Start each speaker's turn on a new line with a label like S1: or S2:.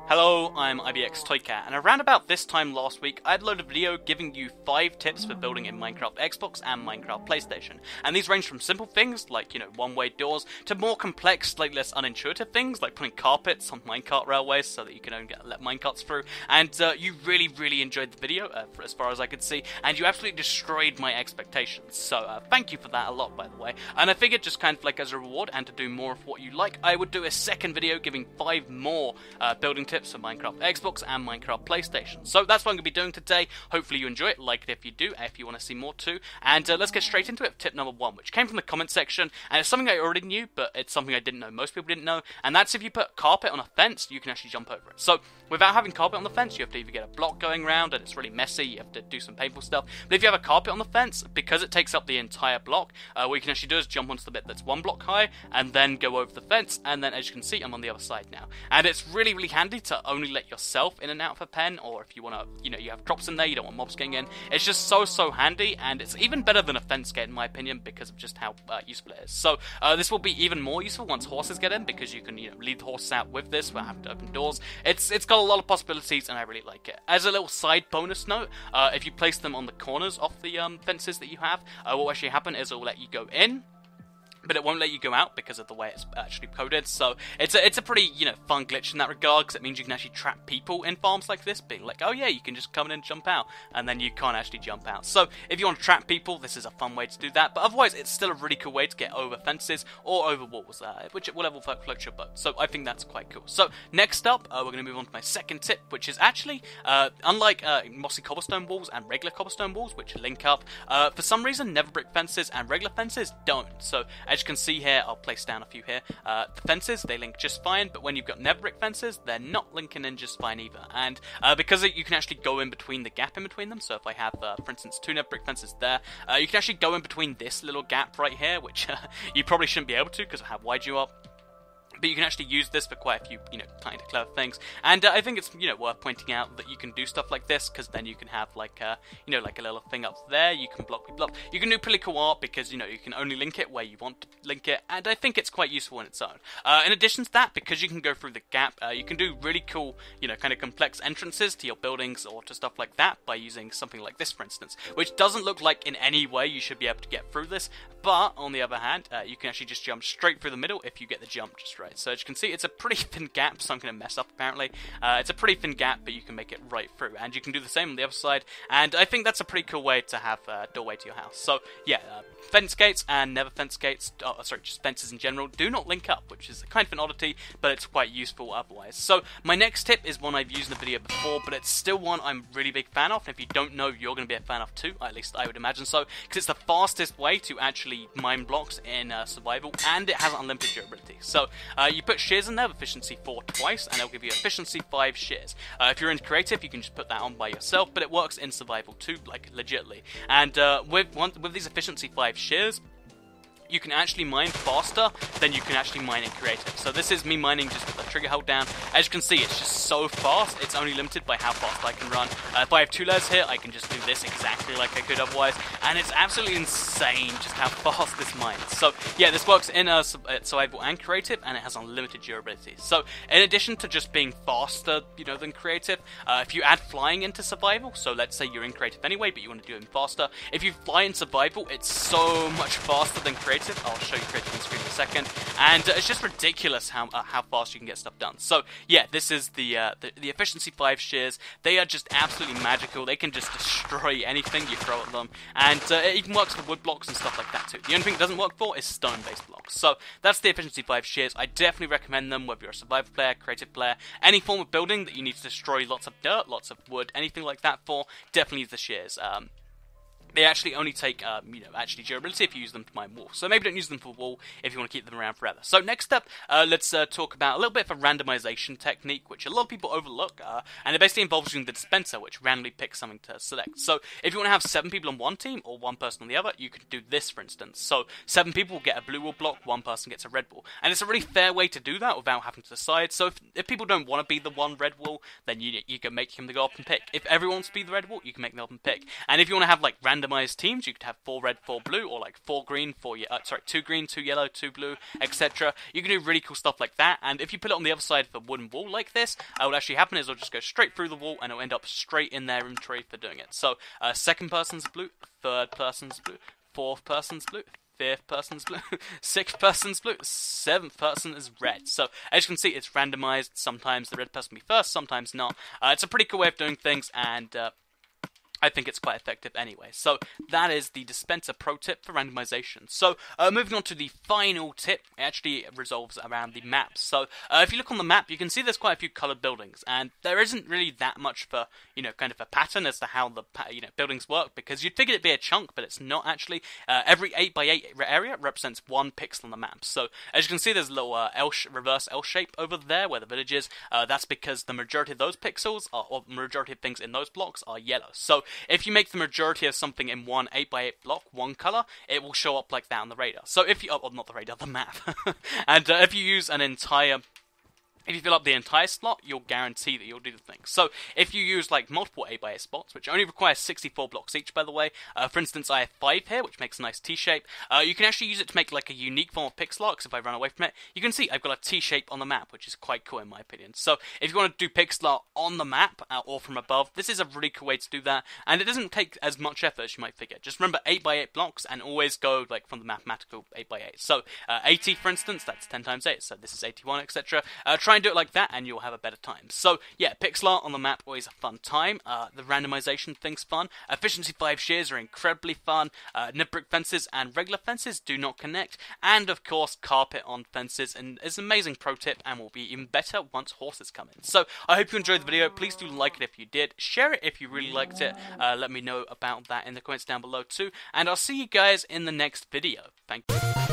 S1: Hello, I'm IBX Toycat, and around about this time last week, I uploaded a video giving you 5 tips for building in Minecraft Xbox and Minecraft PlayStation. And these range from simple things, like, one-way doors, to more complex, slightly less unintuitive things, like putting carpets on minecart railways so that you can only let minecarts through. And you really enjoyed the video, as far as I could see, and you absolutely destroyed my expectations. So thank you for that a lot, by the way. And I figured just kind of like as a reward, and to do more of what you like, I would do a second video giving 5 more building tips for Minecraft Xbox and Minecraft PlayStation. So that's what I'm going to be doing today. Hopefully you enjoy it, like it if you do, if you want to see more too. And let's get straight into it. Tip number 1, which came from the comment section, and it's something I already knew, but it's something I didn't know most people didn't know, and that's if you put carpet on a fence, you can actually jump over it. So without having carpet on the fence, you have to either get a block going around, and it's really messy, you have to do some painful stuff. But if you have a carpet on the fence, because it takes up the entire block, what you can actually do is jump onto the bit that's 1 block high, and then go over the fence, and then as you can see, I'm on the other side now. And it's really handy to only let yourself in and out of a pen, or if you want to, you have drops in there, you don't want mobs getting in. It's just so handy, and it's even better than a fence gate in my opinion, because of just how useful it is. So this will be even more useful once horses get in, because you can lead the horses out with this without having to open doors. It's got a lot of possibilities, and I really like it. As a little side bonus note, if you place them on the corners of the fences that you have, what will actually happen is it will let you go in, but it won't let you go out because of the way it's actually coded. So it's a pretty, fun glitch in that regard, because it means you can actually trap people in farms like this, being like, oh yeah, you can just come in and jump out, and then you can't actually jump out. So if you want to trap people, this is a fun way to do that, but otherwise it's still a really cool way to get over fences or over walls, whatever floats your boat. So I think that's quite cool. So next up, we're going to move on to my second tip, which is actually, unlike mossy cobblestone walls and regular cobblestone walls, which link up, for some reason nether brick fences and regular fences don't. So as you can see here, I'll place down a few here, the fences, they link just fine, but when you've got nether brick fences, they're not linking in just fine either. And because you can actually go in between the gap in between them, so if I have, for instance, 2 nether brick fences there, you can actually go in between this little gap right here, which you probably shouldn't be able to because of how wide you are. But you can actually use this for quite a few, kind of clever things. And I think it's, worth pointing out that you can do stuff like this, because then you can have, like a little thing up there. You can block people up. You can do pretty cool art, because, you can only link it where you want to link it. And I think it's quite useful in its own. In addition to that, because you can go through the gap, you can do really cool, kind of complex entrances to your buildings or to stuff like that by using something like this, for instance. Which doesn't look like in any way you should be able to get through this. But, on the other hand, you can actually just jump straight through the middle if you get the jump just right. So as you can see, it's a pretty thin gap, so I'm going to mess up apparently. It's a pretty thin gap, but you can make it right through. And you can do the same on the other side, and I think that's a pretty cool way to have a doorway to your house. So yeah, fence gates and never fence gates, just fences in general, do not link up, which is kind of an oddity, but it's quite useful otherwise. So my next tip is one I've used in the video before, but it's still one I'm really big fan of, and if you don't know, you're going to be a fan of too, at least I would imagine so, because it's the fastest way to actually mine blocks in survival, and it has unlimited durability. So you put shears in there with efficiency 4 twice, and it'll give you efficiency 5 shears. If you're in creative, you can just put that on by yourself, but it works in survival too, like legitly. And with these efficiency 5 shears, you can actually mine faster than you can actually mine in creative. So this is me mining just with the trigger held down. As you can see, it's just so fast, it's only limited by how fast I can run. If I have 2 layers here, I can just do this exactly like I could otherwise, and it's absolutely insane just how fast this mines. So yeah, this works in survival and creative, and it has unlimited durability. So in addition to just being faster, than creative, if you add flying into survival, so let's say you're in creative anyway, but you want to do it faster, if you fly in survival, it's so much faster than creative. I'll show you creative on screen in a second, and it's just ridiculous how fast you can get stuff done. So yeah, this is the efficiency 5 shears. They are just absolutely magical. They can just destroy anything you throw at them, and it even works for wood blocks and stuff like that too. The only thing it doesn't work for is stone-based blocks. So that's the efficiency 5 shears. I definitely recommend them, whether you're a survival player, creative player, any form of building that you need to destroy lots of dirt, lots of wood, anything like that for, definitely use the shears. They actually only take, durability if you use them to mine wool. So maybe don't use them for wool if you want to keep them around forever. So next up, let's talk about a little bit of a randomization technique, which a lot of people overlook, and it basically involves using the dispenser, which randomly picks something to select. So if you want to have 7 people on one team, or 1 person on the other, you could do this, for instance. So 7 people will get a blue wool block, 1 person gets a red wool. And it's a really fair way to do that without having to decide. So if people don't want to be the one red wool, then you can make him the go up and pick. If everyone wants to be the red wool, you can make them up and pick. And if you want to have, like, random randomized teams. You could have 4 red, 4 blue, or like 4 green, 2 green, 2 yellow, 2 blue, etc. You can do really cool stuff like that, and if you put it on the other side of a wooden wall like this, what will actually happen is it'll just go straight through the wall, and it'll end up straight in their inventory for doing it. So, second person's blue, third person's blue, fourth person's blue, fifth person's blue, sixth person's blue, seventh person is red. So, as you can see, it's randomized. Sometimes the red person will be first, sometimes not. It's a pretty cool way of doing things, and I think it's quite effective anyway. So that is the dispenser pro tip for randomization. So moving on to the final tip, it actually resolves around the maps. So if you look on the map, you can see there's quite a few colored buildings, and there isn't really that much for, kind of a pattern as to how the buildings work, because you'd figure it'd be a chunk, but it's not actually. Every 8x8 area represents 1 pixel on the map. So as you can see, there's a little reverse L shape over there where the village is. That's because the majority of those pixels or majority of things in those blocks are yellow. So if you make the majority of something in one 8x8 block one color, it will show up like that on the radar. So if you, not the radar, the map. And if you use if you fill up the entire slot, you'll guarantee that you'll do the thing. So, if you use like multiple 8x8 spots, which only require 64 blocks each, by the way, for instance, I have 5 here, which makes a nice T-shape, you can actually use it to make like a unique form of pixel art, 'cause if I run away from it, you can see I've got a T-shape on the map, which is quite cool in my opinion. So, if you want to do pixel art on the map, or from above, this is a really cool way to do that, and it doesn't take as much effort as you might figure. Just remember 8x8 blocks, and always go like from the mathematical 8x8. So, 80 for instance, that's 10 times 8, so this is 81, etc. Try and do it like that, and you'll have a better time. So, yeah, pixel art on the map, always a fun time. The randomization thing's fun. Efficiency 5 shears are incredibly fun. Nib brick fences and regular fences do not connect. And, of course, carpet on fences is an amazing pro tip, and will be even better once horses come in. So, I hope you enjoyed the video. Please do like it if you did. Share it if you really liked it. Let me know about that in the comments down below too. And I'll see you guys in the next video. Thank you.